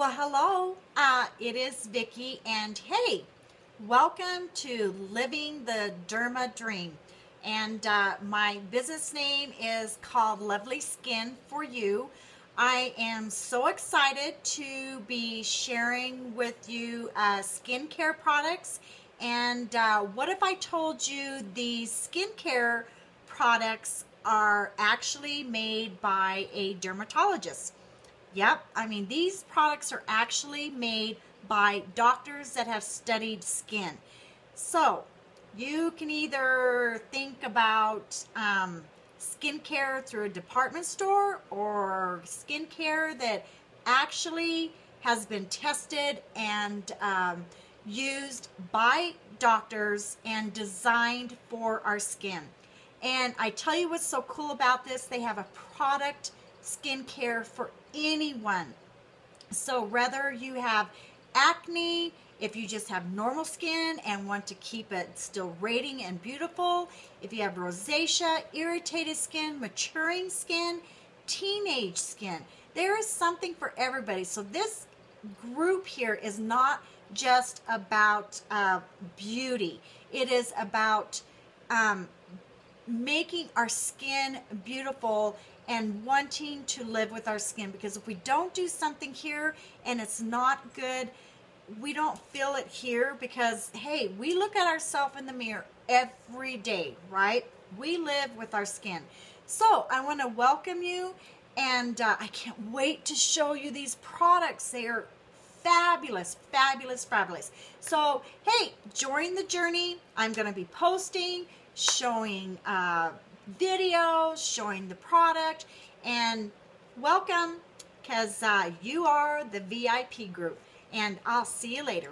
Well, hello. It is Vicki, and hey, welcome to Living the Derma Dream. And my business name is called Lovely Skin for You. I am so excited to be sharing with you skincare products. And what if I told you these skincare products are actually made by a dermatologist? Yep, I mean, these products are actually made by doctors that have studied skin. So, you can either think about skincare through a department store or skincare that actually has been tested and used by doctors and designed for our skin. And I tell you what's so cool about this, they have a product skincare for anyone. So whether you have acne, if you just have normal skin and want to keep it still radiant and beautiful, if you have rosacea, irritated skin, maturing skin, teenage skin, there is something for everybody. So this group here is not just about beauty. It is about making our skin beautiful and wanting to live with our skin, because if we don't do something here and it's not good, we don't feel it here, because hey, we look at ourselves in the mirror every day, right? We live with our skin. So I want to welcome you, and I can't wait to show you these products. They are fabulous, fabulous, fabulous. So hey, join the journey. I'm going to be posting, showing videos, showing the product, and welcome, because you are the VIP group, and I'll see you later.